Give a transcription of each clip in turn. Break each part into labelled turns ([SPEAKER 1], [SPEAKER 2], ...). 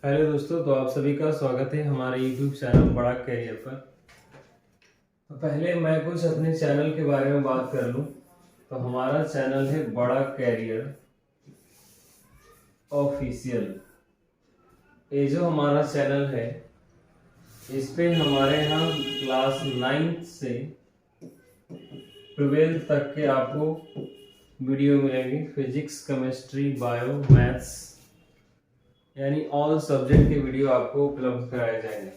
[SPEAKER 1] Hello दोस्तों, तो आप सभी का स्वागत है हमारे YouTube चैनल बड़ा कैरियर पर। तो पहले मैं कुछ अपने चैनल के बारे में बात कर लूं। तो हमारा चैनल है बड़ा कैरियर ऑफिशियल। ये जो हमारा चैनल है, इस पे हमारे यहाँ क्लास 9 से 12 तक के आपको वीडियो मिलेंगे। फिजिक्स, केमिस्ट्री, बायो, मैथ्स यानी ऑल सब्जेक्ट के वीडियो आपको उपलब्ध कराए जाएंगे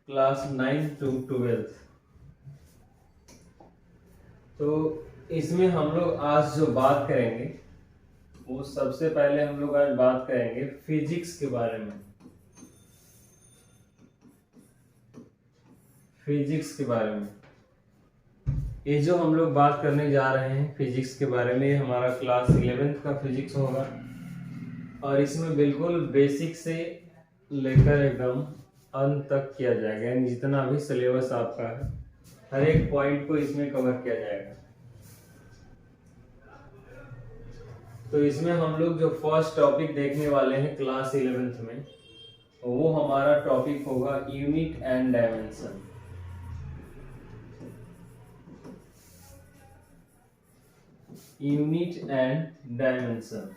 [SPEAKER 1] क्लास 9 to 12। तो इसमें हम लोग आज जो बात करेंगे वो सबसे पहले हम लोग आज बात करेंगे फिजिक्स के बारे में। फिजिक्स के बारे में ये जो हम लोग बात करने जा रहे हैं फिजिक्स के बारे में, ये हमारा क्लास 11th का फिजिक्स होगा और इसमें बिल्कुल बेसिक से लेकर एकदम अंत तक किया जाएगा। यानी जितना भी सिलेबस आपका है, हर एक पॉइंट को इसमें कवर किया जाएगा। तो इसमें हम लोग जो फर्स्ट टॉपिक देखने वाले हैं क्लास 11th में, वो हमारा टॉपिक होगा unit and dimension. Unit and dimension,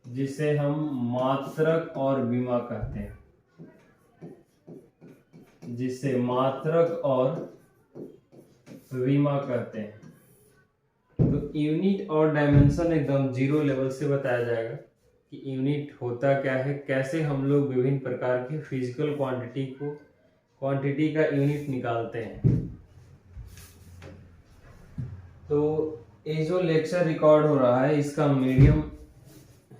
[SPEAKER 1] जिसे हम मात्रक और विमा कहते हैं। जिसे मात्रक और विमा कहते हैं। तो यूनिट और डायमेंशन एकदम जीरो लेवल से बताया जाएगा कि यूनिट होता क्या है, कैसे हम लोग विभिन्न प्रकार की फिजिकल क्वांटिटी का यूनिट निकालते हैं। तो ये जो लेक्चर रिकॉर्ड हो रहा है, इसका मीडियम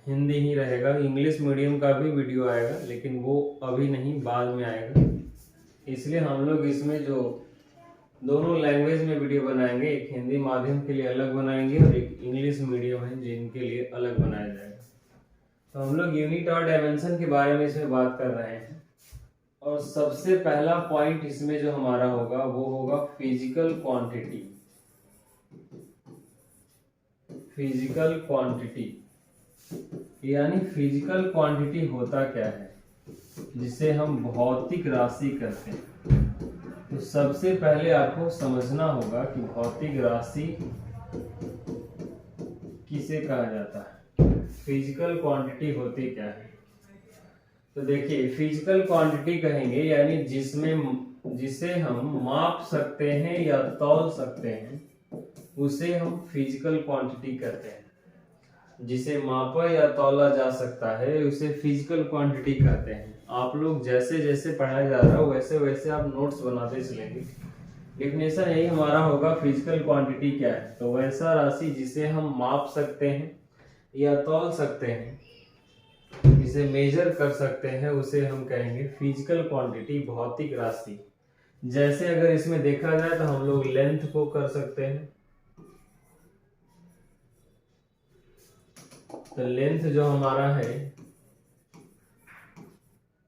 [SPEAKER 1] हिंदी ही रहेगा। इंग्लिश मीडियम का भी वीडियो आएगा, लेकिन वो अभी नहीं, बाद में आएगा। इसलिए हम लोग इसमें जो दोनों लैंग्वेज में वीडियो बनाएंगे, एक हिंदी माध्यम के लिए अलग बनाएंगे और एक इंग्लिश मीडियम है जिनके लिए अलग बनाया जाएगा। तो हम लोग यूनिट और डायमेंशन के बारे में इसमें बात कर रहे हैं। और सबसे पहला पॉइंट इसमें जो हमारा होगा वो होगा फिजिकल क्वांटिटी। फिजिकल क्वांटिटी यानी फिजिकल क्वांटिटी होता क्या है, जिसे हम भौतिक राशि कहते हैं। तो सबसे पहले आपको समझना होगा कि भौतिक राशि किसे कहा जाता है, फिजिकल क्वांटिटी होती क्या है। तो देखिए, फिजिकल क्वांटिटी कहेंगे यानी जिसे हम माप सकते हैं या तौल सकते हैं, उसे हम फिजिकल क्वांटिटी कहते हैं। जिसे मापा या तौला जा सकता है उसे फिजिकल क्वांटिटी कहते हैं। आप लोग जैसे जैसे पढ़ाया जा रहा है वैसे वैसे आप नोट्स बनाते चलेंगे। डेफिनेशन यही हमारा होगा, फिजिकल क्वांटिटी क्या है। तो वैसा राशि जिसे हम माप सकते हैं या तौल सकते हैं, जिसे मेजर कर सकते हैं, उसे हम कहेंगे फिजिकल क्वांटिटी, भौतिक राशि। जैसे अगर इसमें देखा जाए तो हम लोग लेंथ को कर सकते हैं। तो लेंथ जो हमारा है,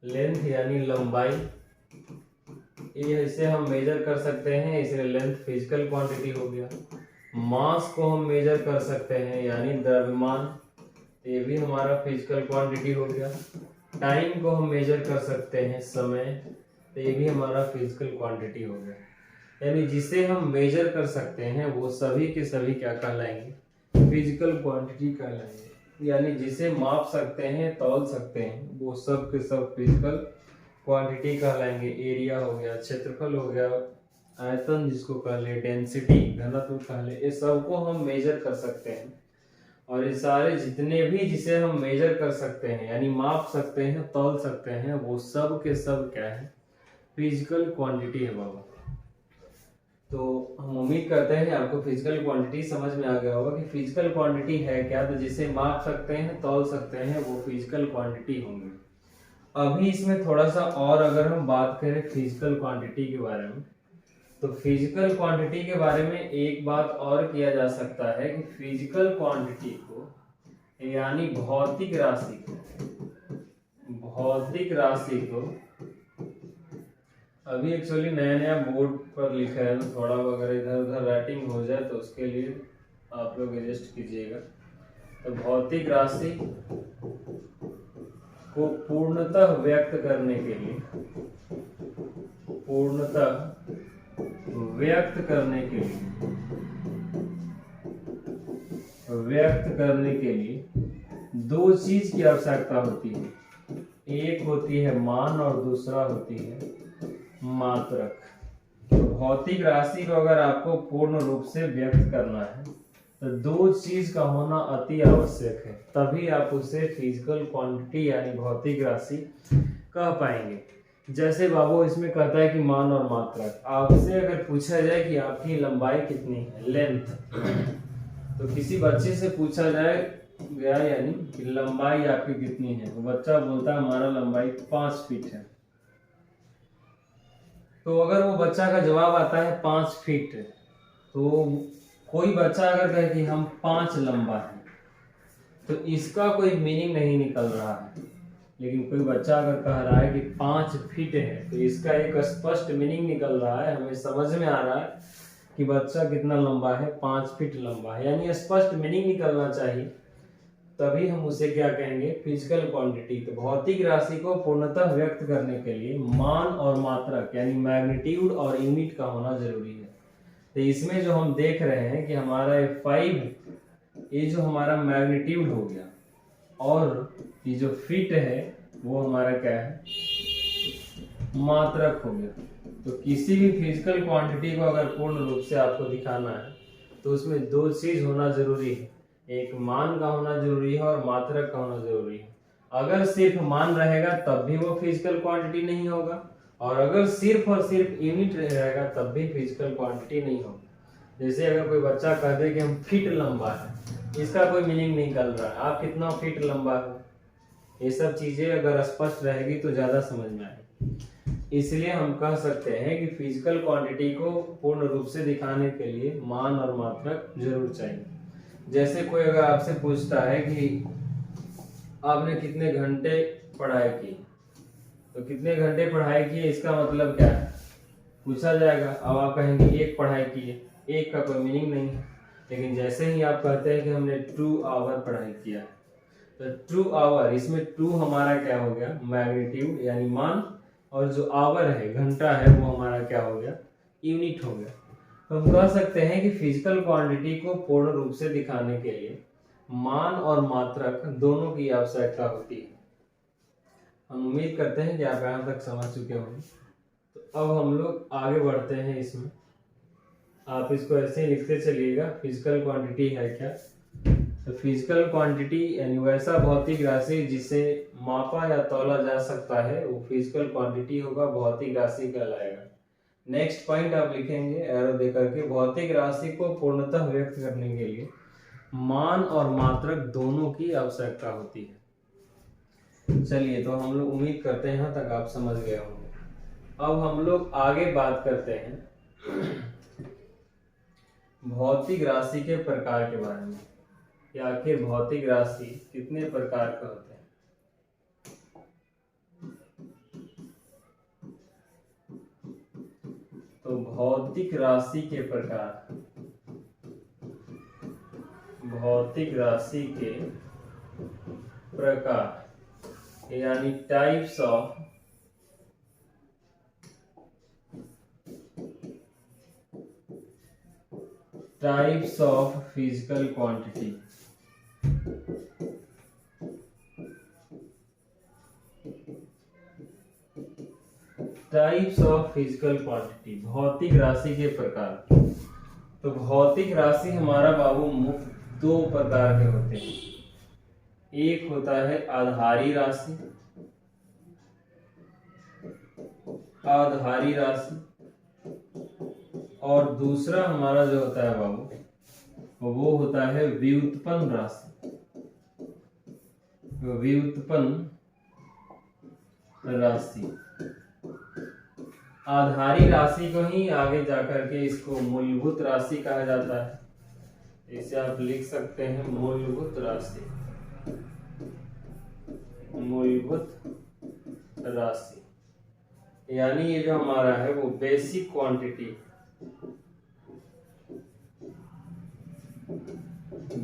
[SPEAKER 1] लेंथ यानी लंबाई, ये इसे हम मेजर कर सकते हैं, इसलिए लेंथ फिजिकल क्वांटिटी हो गया। मास को हम मेजर कर सकते हैं यानी द्रव्यमान, ये भी हमारा फिजिकल क्वांटिटी हो गया। टाइम को हम मेजर कर सकते हैं, समय, तो ये भी हमारा फिजिकल क्वांटिटी हो गया। यानी जिसे हम मेजर कर सकते हैं वो सभी के सभी क्या कहलाएंगे, फिजिकल क्वांटिटी कहलाएंगे। यानी जिसे माप सकते हैं, तौल सकते हैं, वो सब के सब फिजिकल क्वांटिटी कहलाएंगे। एरिया हो गया, क्षेत्रफल हो गया, आयतन जिसको कह ले, डेंसिटी, घनत्व कह ले, ये सबको हम मेजर कर सकते हैं। और ये सारे जितने भी जिसे हम मेजर कर सकते हैं यानी माप सकते हैं, तौल सकते हैं, वो सब के सब क्या है, फिजिकल क्वांटिटी है बाबा। तो हम उम्मीद करते हैं आपको फिजिकल क्वांटिटी समझ में आ गया होगा कि फिजिकल क्वांटिटी है क्या। तो जिसे माप सकते हैं, तौल सकते हैं, वो फिजिकल क्वांटिटी होंगे। अभी इसमें थोड़ा सा और अगर हम बात करें फिजिकल क्वांटिटी के बारे में, तो फिजिकल क्वांटिटी के बारे में एक बात और किया जा सकता है कि फिजिकल क्वांटिटी को यानी भौतिक राशि को अभी एक्चुअली नया नया बोर्ड पर लिखा है, तो थोड़ा अगर इधर उधर राइटिंग हो जाए तो उसके लिए आप लोग एडजस्ट कीजिएगा। तो भौतिक राशि को पूर्णतः व्यक्त करने के लिए, पूर्णतः व्यक्त करने के लिए, व्यक्त करने के लिए दो चीज की आवश्यकता होती है। एक होती है मान और दूसरा होती है मात्रक। तो भौतिक राशि को अगर आपको पूर्ण रूप से व्यक्त करना है तो दो चीज का होना अति आवश्यक है, तभी आप उसे फिजिकल क्वांटिटी यानी भौतिक राशि कह पाएंगे। जैसे बाबू इसमें कहता है कि मान और मात्रक। आपसे अगर पूछा जाए कि आपकी लंबाई कितनी है, लेंथ, तो किसी बच्चे से पूछा जाए गया यानी कि लंबाई आपकी कितनी है, तो बच्चा बोलता है हमारा लंबाई 5 फीट है। तो अगर वो बच्चा का जवाब आता है 5 फीट, तो कोई बच्चा अगर कहे कि हम 5 लंबा है, तो इसका कोई मीनिंग नहीं निकल रहा है। लेकिन कोई बच्चा अगर कह रहा है कि 5 फीट है, तो इसका एक स्पष्ट मीनिंग निकल रहा है, हमें समझ में आ रहा है कि बच्चा कितना लंबा है, 5 फीट लंबा है, यानी स्पष्ट मीनिंग निकलना चाहिए, तभी हम उसे क्या कहेंगे, फिजिकल क्वांटिटी। तो भौतिक राशि को पूर्णतः व्यक्त करने के लिए मान और मात्रक यानी मैग्नीट्यूड और यूनिट का होना जरूरी है। तो इसमें जो हम देख रहे हैं कि हमारा 5, ये जो हमारा मैग्नीट्यूड हो गया, और ये जो फीट है वो हमारा क्या है, मात्रक हो गया। तो किसी भी फिजिकल क्वांटिटी को अगर पूर्ण रूप से आपको दिखाना है तो उसमें दो चीज होना जरूरी है, एक मान का होना जरूरी है और मात्रक का होना जरूरी है। अगर सिर्फ मान रहेगा तब भी वो फिजिकल क्वांटिटी नहीं होगा, और अगर सिर्फ और सिर्फ यूनिट रहेगा तब भी फिजिकल क्वांटिटी नहीं होगा। जैसे अगर कोई बच्चा कह दे कि हम फीट लंबा है, इसका कोई मीनिंग नहीं निकल रहा है, आप कितना फीट लंबा हो, ये सब चीजें अगर स्पष्ट रहेगी तो ज्यादा समझ में आएगी। इसलिए हम कह सकते हैं कि फिजिकल क्वांटिटी को पूर्ण रूप से दिखाने के लिए मान और मात्रक जरूर चाहिए। जैसे कोई अगर आपसे पूछता है कि आपने कितने घंटे पढ़ाई की, तो कितने घंटे पढ़ाई की, इसका मतलब क्या है पूछा जाएगा। अब आप कहेंगे एक पढ़ाई की है, एक का कोई मीनिंग नहीं है। लेकिन जैसे ही आप कहते हैं कि हमने 2 आवर पढ़ाई किया है, तो 2 आवर, इसमें 2 हमारा क्या हो गया, मैग्नीट्यूड यानी मान, और जो आवर है घंटा है वो हमारा क्या हो गया, यूनिट हो गया। तो हम कह सकते हैं कि फिजिकल क्वांटिटी को पूर्ण रूप से दिखाने के लिए मान और मात्रक दोनों की आवश्यकता होती है। हम उम्मीद करते हैं कि आप यहाँ तक समझ चुके होंगे। तो अब हम लोग आगे बढ़ते हैं इसमें। आप इसको ऐसे ही लिखते चलिएगा, फिजिकल क्वांटिटी है क्या। तो फिजिकल क्वांटिटी यानी वैसा भौतिक राशि जिसे मापा या तौला जा सकता है वो फिजिकल क्वांटिटी होगा, भौतिक राशि कहलाएगा। नेक्स्ट पॉइंट आप लिखेंगे एरो देकर के, भौतिक राशि को पूर्णतः व्यक्त करने के लिए मान और मात्रक दोनों की आवश्यकता होती है। चलिए, तो हम लोग उम्मीद करते हैं यहाँ तक आप समझ गए होंगे। अब हम लोग आगे बात करते हैं भौतिक राशि के प्रकार के बारे में, कि आखिर भौतिक राशि कितने प्रकार के होते हैं। तो भौतिक राशि के प्रकार, भौतिक राशि के प्रकार यानी types of physical quantity. Types of physical quantity, भौतिक राशि के प्रकार। तो भौतिक राशि हमारा बाबू मुख्य 2 प्रकार के होते हैं। एक होता है आधारी राशि, आधारी राशि, और दूसरा हमारा जो होता है बाबू वो होता है व्युत्पन्न राशि, व्युत्पन्न राशि। आधारी राशि को ही आगे जाकर के इसको मूलभूत राशि कहा जाता है। इसे आप लिख सकते हैं मूलभूत राशि, मूलभूत राशि यानी ये जो हमारा है वो बेसिक क्वांटिटी,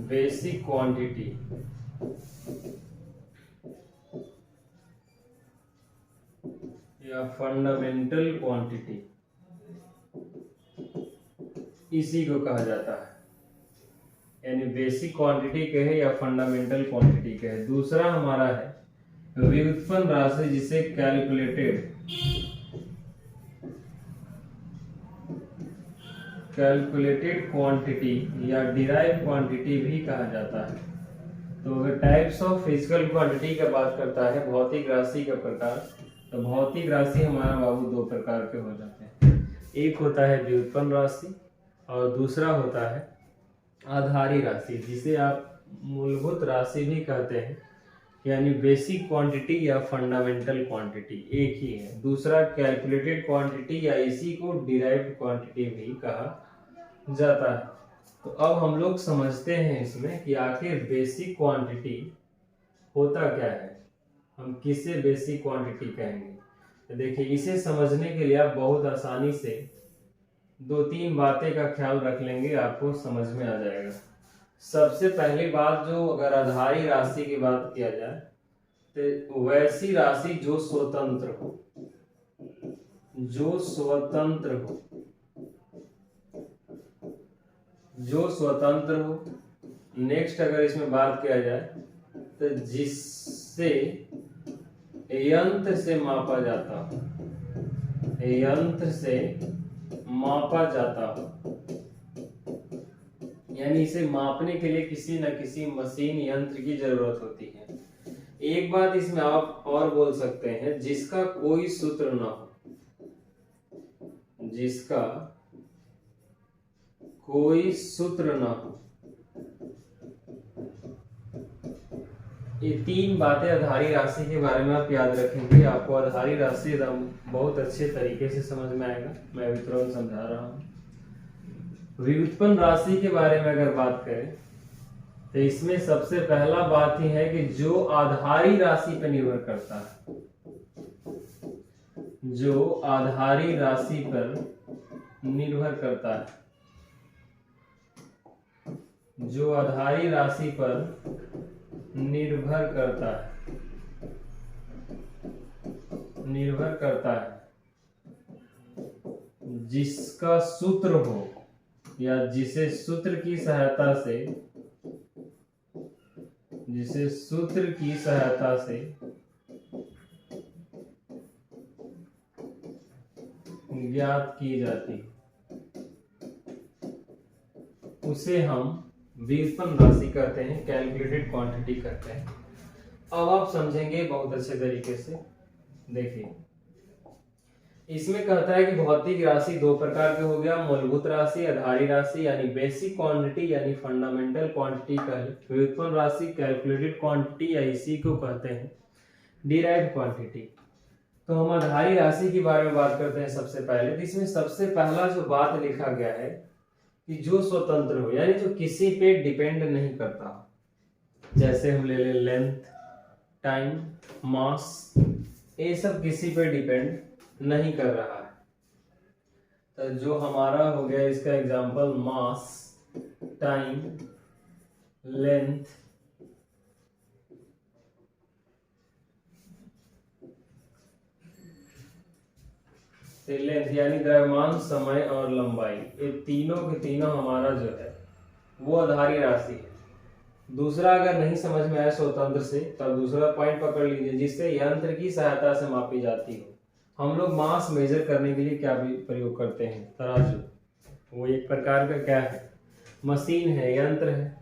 [SPEAKER 1] बेसिक क्वांटिटी या फंडामेंटल क्वांटिटी, इसी को कहा जाता है, यानी बेसिक क्वांटिटी कहे या फंडामेंटल क्वांटिटी कहे। दूसरा हमारा है व्युत्पन्न राशि, जिसे कैलकुलेटेड क्वांटिटी या डिराइव क्वांटिटी भी कहा जाता है। तो अगर टाइप्स ऑफ फिजिकल क्वांटिटी का बात करता है भौतिक राशि का प्रकार, तो भौतिक राशि हमारा बाबू दो प्रकार के हो जाते हैं। एक होता है व्युत्पन्न राशि और दूसरा होता है आधारी राशि, जिसे आप मूलभूत राशि भी कहते हैं, यानी बेसिक क्वांटिटी या फंडामेंटल क्वांटिटी एक ही है। दूसरा कैलकुलेटेड क्वांटिटी या इसी को डिराइव्ड क्वांटिटी भी कहा जाता है। तो अब हम लोग समझते हैं इसमें कि आखिर बेसिक क्वांटिटी होता क्या है, हम किसे बेसिक क्वांटिटी कहेंगे। तो देखिए, इसे समझने के लिए आप बहुत आसानी से दो तीन बातें का ख्याल रख लेंगे, आपको समझ में आ जाएगा। सबसे पहली बात, जो अगर आधारी राशि की बात किया जाए तो वैसी राशि जो स्वतंत्र हो, जो स्वतंत्र हो। नेक्स्ट अगर इसमें बात किया जाए तो जिससे यंत्र से मापा जाता हो, यंत्र से मापा जाता हो, यानी इसे मापने के लिए किसी न किसी मशीन यंत्र की जरूरत होती है। एक बात इसमें आप और बोल सकते हैं, जिसका कोई सूत्र ना हो, जिसका कोई सूत्र ना हो। ये तीन बातें आधारी राशि के बारे में आप याद रखेंगे, आपको आधारी राशि बहुत अच्छे तरीके से समझ में आएगा। मैं अभी तुरंत समझा रहा हूं। व्युत्पन्न राशि के बारे में अगर बात करें तो इसमें सबसे पहला बात ही है कि जो आधारी राशि पर निर्भर करता है, जो आधारी राशि पर निर्भर करता है, जो आधारी राशि पर निर्भर करता है, जिसका सूत्र हो या जिसे सूत्र की सहायता से ज्ञात की जाती, उसे हम व्युत्पन्न राशि कहते हैं, कैलकुलेटेड क्वांटिटी कहते हैं। अब आप समझेंगे बहुत अच्छे तरीके से। देखिए, इसमें कहता है कि भौतिक राशि दो प्रकार के हो गया, मूलभूत राशि, आधारी राशि, यानी बेसिक क्वांटिटी यानी फंडामेंटल क्वांटिटी कहे। व्युत्पन्न राशि कैलकुलेटेड क्वांटिटी या इसी को कहते हैं डिराइव्ड क्वांटिटी। तो हम आधारी राशि के बारे में बात करते हैं सबसे पहले। तो इसमें सबसे पहला जो बात लिखा गया है कि जो स्वतंत्र हो, यानी जो किसी पे डिपेंड नहीं करता। जैसे हम ले ले लेंथ, टाइम, मास, ये सब किसी पे डिपेंड नहीं कर रहा है। तो जो हमारा हो गया इसका एग्जांपल मास, टाइम, लेंथ, लेंथ यानी द्रव्यमान, समय और लंबाई, ये तीनों के तीनों हमारा जो है वो आधारी राशि है। दूसरा अगर नहीं समझ में आया स्वतंत्र से, तब दूसरा पॉइंट पकड़ लीजिए, जिससे यंत्र की सहायता से मापी जाती हो। हम लोग मास मेजर करने के लिए क्या भी प्रयोग करते हैं, तराजू। वो एक प्रकार का क्या है, मशीन है, यंत्र है।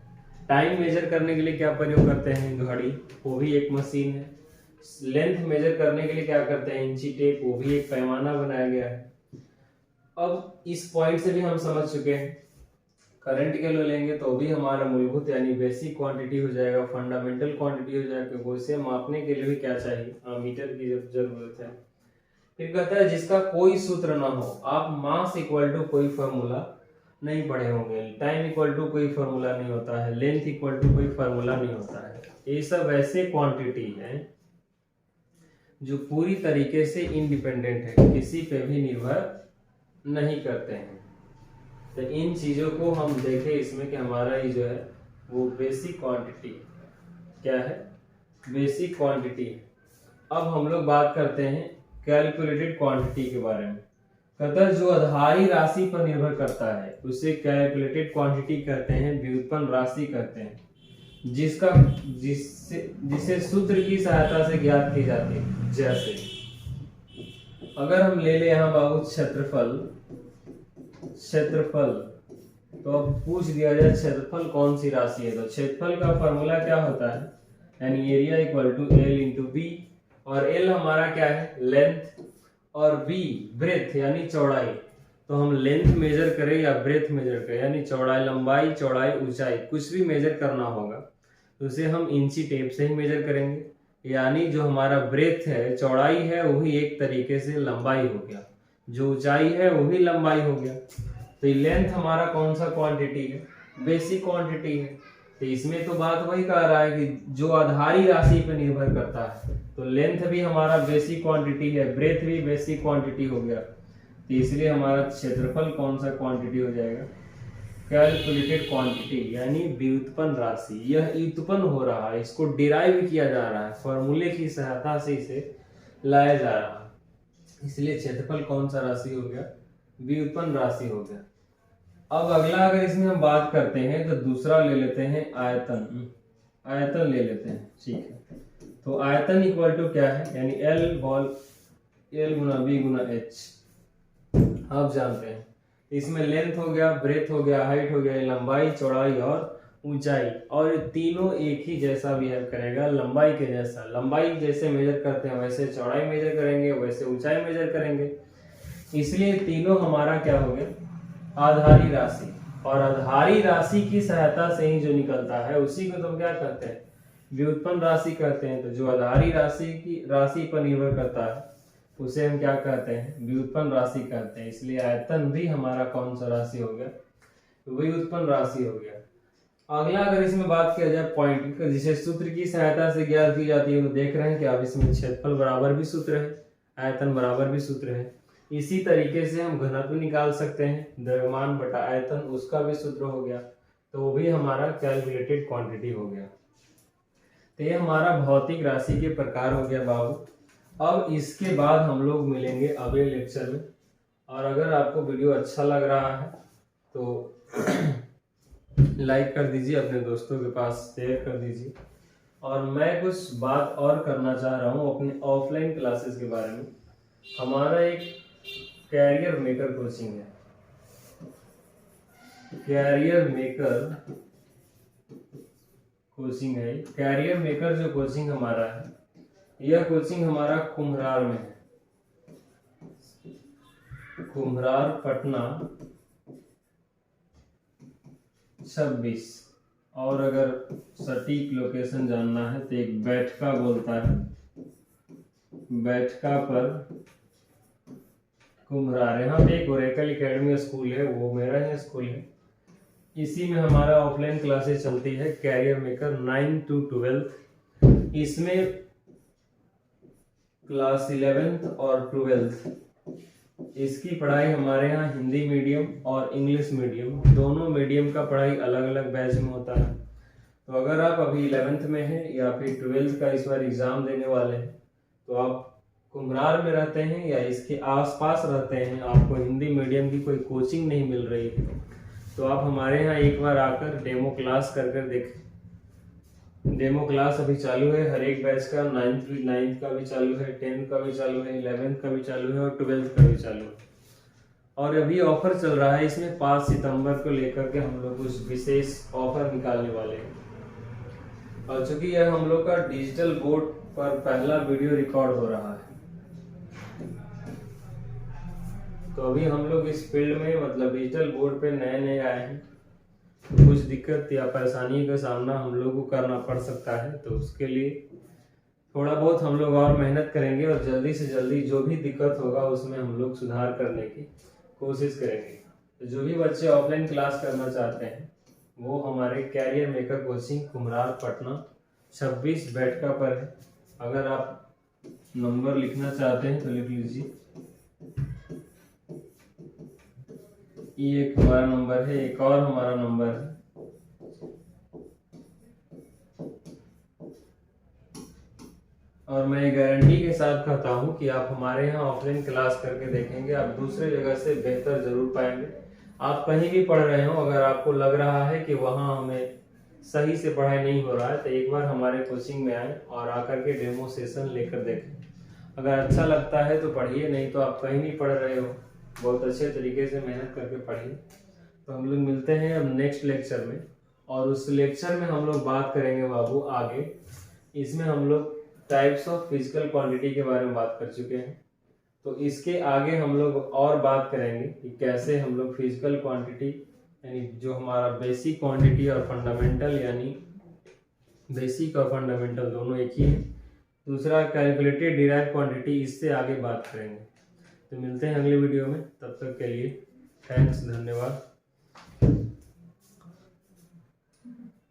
[SPEAKER 1] टाइम मेजर करने के लिए क्या प्रयोग करते हैं, घड़ी, वो भी एक मशीन है। लेंथ मेजर करने के लिए क्या करते हैं, इंची टेप, वो भी एक पैमाना बनाया गया है। अब इस पॉइंट से भी हम समझ चुके हैं। करंट के लिए लेंगे तो भी हमारा मूलभूत यानी बेसिक क्वांटिटी हो जाएगा, फंडामेंटल क्वांटिटी हो जाएगा, क्योंकि उसे मापने के लिए भी क्या चाहिए, मीटर की जरूरत है। फिर कहता है जिसका कोई सूत्र ना हो। आप मास इक्वल टू कोई फॉर्मूला नहीं पढ़े होंगे, टाइम इक्वल टू कोई फॉर्मूला नहीं होता है, लेंथ इक्वल टू कोई फॉर्मूला नहीं होता है। ये सब ऐसे क्वांटिटी हैं जो पूरी तरीके से इंडिपेंडेंट है, किसी पे भी निर्भर नहीं करते हैं। तो इन चीजों को हम देखें इसमें कि हमारा ये जो है वो बेसिक क्वांटिटी क्या है, बेसिक क्वांटिटी। अब हम लोग बात करते हैं कैलकुलेटेड क्वांटिटी के बारे में। कहता है जो आधारी राशि पर निर्भर करता है उसे कैलकुलेटेड क्वांटिटी कहते हैं, व्युत्पन्न राशि कहते हैं, जिसे सूत्र की सहायता से ज्ञात की जाती है। जैसे अगर हम ले ले यहाँ बाबू क्षेत्रफल, तो अब पूछ दिया जाए क्षेत्रफल कौन सी राशि है, तो क्षेत्रफल का फॉर्मूला क्या होता है, यानी area equal to L into B, और एल हमारा क्या है लेंथ, और बी ब्रेथ यानी चौड़ाई। तो हम लेंथ मेजर करें या ब्रेथ मेजर करें, यानी चौड़ाई, लंबाई, चौड़ाई, ऊंचाई, कुछ भी मेजर करना होगा तो उसे हम इंची टेप से ही मेजर करेंगे। यानी जो हमारा ब्रेथ है, चौड़ाई है, वही एक तरीके से लंबाई हो गया, जो ऊंचाई है वही लंबाई हो गया। तो लेंथ हमारा कौन सा क्वांटिटी है, बेसिक क्वांटिटी है। तो इसमें तो बात वही कह रहा है कि जो आधारी राशि पर निर्भर करता है, तो लेंथ भी हमारा बेसिक क्वांटिटी है, ब्रेथ भी बेसिक क्वांटिटी हो गया। तो इसलिए हमारा क्षेत्रफल कौन सा क्वांटिटी हो जाएगा, कैलकुलेटेड क्वांटिटी, यानी व्युत्पन्न राशि। यह व्युत्पन्न हो रहा है, इसको डिराइव किया जा रहा है, फॉर्मूले की सहायता से इसे लाया जा रहा है, इसलिए क्षेत्रफल कौन सा राशि हो गया, व्युत्पन्न राशि हो गया। अब अगला अगर इसमें हम बात करते हैं तो दूसरा ले लेते हैं आयतन ले लेते हैं, ठीक है। तो आयतन इक्वल टू क्या है, यानी एल गुना बी गुना एच। आप जानते हैं इसमें लेंथ हो गया, ब्रेथ हो गया, हाइट हो गया, लंबाई, चौड़ाई और ऊंचाई, और तीनों एक ही जैसा बिहेव करेगा, लंबाई के जैसा। लंबाई जैसे मेजर करते हैं वैसे चौड़ाई मेजर करेंगे, वैसे ऊंचाई मेजर करेंगे। इसलिए तीनों हमारा क्या हो गया, आधारी राशि। और आधारी राशि की सहायता से ही जो निकलता है उसी को तुम क्या कहते हैं, व्युत्पन्न राशि कहते हैं। तो जो आधारी राशि पर निर्भर करता है उसे हम क्या कहते हैं, व्युत्पन्न राशि कहते हैं। इसलिए आयतन भी हमारा कौन सा राशि हो गया, व्युत्पन्न राशि हो गया। अगला अगर इसमें बात किया जाए पॉइंट, जिसे सूत्र की सहायता से ज्ञात की जाती है, तो देख रहे हैं कि अब इसमें क्षेत्रफल बराबर भी सूत्र है, आयतन बराबर भी सूत्र है। इसी तरीके से हम घनत्व निकाल सकते हैं, द्रव्यमान बटा आयतन, उसका भी सूत्र हो गया, तो वो भी हमारा कैलकुलेटेड क्वांटिटी हो गया। तो ये हमारा भौतिक राशि के प्रकार हो गया बाबू। अब इसके बाद हम लोग मिलेंगे अगले लेक्चर में, और अगर आपको वीडियो अच्छा लग रहा है तो लाइक कर दीजिए, अपने दोस्तों के पास शेयर कर दीजिए। और मैं कुछ बात और करना चाह रहा हूँ अपने ऑफलाइन क्लासेस के बारे में। हमारा एक कैरियर मेकर कोचिंग है, कैरियर मेकर कोचिंग है। कैरियर मेकर जो कोचिंग हमारा है, यह कोचिंग हमारा कुम्हरार में है, कुम्हरार पटना 26। और अगर सटीक लोकेशन जानना है तो एक बैठका बोलता है, बैठका पर कुम्हरार। यहाँ पे एक ओरेकल एकेडमी स्कूल है, वो मेरा ही स्कूल है। इसी में हमारा ऑफलाइन क्लासेस चलती है, कैरियर मेकर 9 to 12। इसमें क्लास 11th और 12th इसकी पढ़ाई हमारे यहाँ हिंदी मीडियम और इंग्लिश मीडियम, दोनों मीडियम का पढ़ाई अलग अलग बैच में होता है। तो अगर आप अभी 11th में हैं या फिर 12th का इस बार एग्जाम देने वाले हैं, तो आप कुम्हरार में रहते हैं या इसके आसपास रहते हैं, आपको हिंदी मीडियम की कोई कोचिंग नहीं मिल रही है, तो आप हमारे यहाँ एक बार आकर डेमो क्लास कर देखें। डेमो क्लास अभी चालू है, हर एक बैच का 9th का भी चालू है, 10th का भी चालू है, 11th का भी चालू है और 12th का भी चालू है। और अभी ऑफर चल रहा है, इसमें 5 सितंबर को लेकर के हम लोग कुछ विशेष ऑफर निकालने वाले हैं। और चूंकि यह हम लोग का डिजिटल बोर्ड पर पहला वीडियो रिकॉर्ड हो रहा है, तो अभी हम लोग इस फील्ड में मतलब डिजिटल बोर्ड पे नए नए आए हैं, तो कुछ दिक्कत या परेशानी का सामना हम लोग को करना पड़ सकता है। तो उसके लिए थोड़ा बहुत हम लोग और मेहनत करेंगे और जल्दी से जल्दी जो भी दिक्कत होगा उसमें हम लोग सुधार करने की कोशिश करेंगे। तो जो भी बच्चे ऑफलाइन क्लास करना चाहते हैं वो हमारे career maker coaching Kumhrar Patna 26 बैठका पर है। अगर आप नंबर लिखना चाहते हैं तो लिख लीजिए, ये एक हमारा नंबर है, एक और हमारा नंबर है, और मैं गारंटी के साथ कहता हूँ कि आप हमारे यहाँ ऑफलाइन क्लास करके देखेंगे, आप दूसरे जगह से बेहतर जरूर पाएंगे। आप कहीं भी पढ़ रहे हो, अगर आपको लग रहा है कि वहाँ हमें सही से पढ़ाई नहीं हो रहा है, तो एक बार हमारे कोचिंग में आए और आकर के डेमो सेशन लेकर देखें। अगर अच्छा लगता है तो पढ़िए, नहीं तो आप कहीं भी पढ़ रहे हो, बहुत अच्छे तरीके से मेहनत करके पढ़िए। तो हम लोग मिलते हैं अब नेक्स्ट लेक्चर में, और उस लेक्चर में हम लोग बात करेंगे बाबू आगे। इसमें हम लोग टाइप्स ऑफ फिजिकल क्वांटिटी के बारे में बात कर चुके हैं, तो इसके आगे हम लोग और बात करेंगे कि कैसे हम लोग फिजिकल क्वांटिटी यानी जो हमारा बेसिक क्वांटिटी और फंडामेंटल, यानी बेसिक और फंडामेंटल दोनों एक ही है। दूसरा कैलकुलेटेड डिराइव्ड क्वांटिटी, इससे आगे बात करेंगे। तो मिलते हैं अगले वीडियो में, तब तक के लिए थैंक्स, धन्यवाद।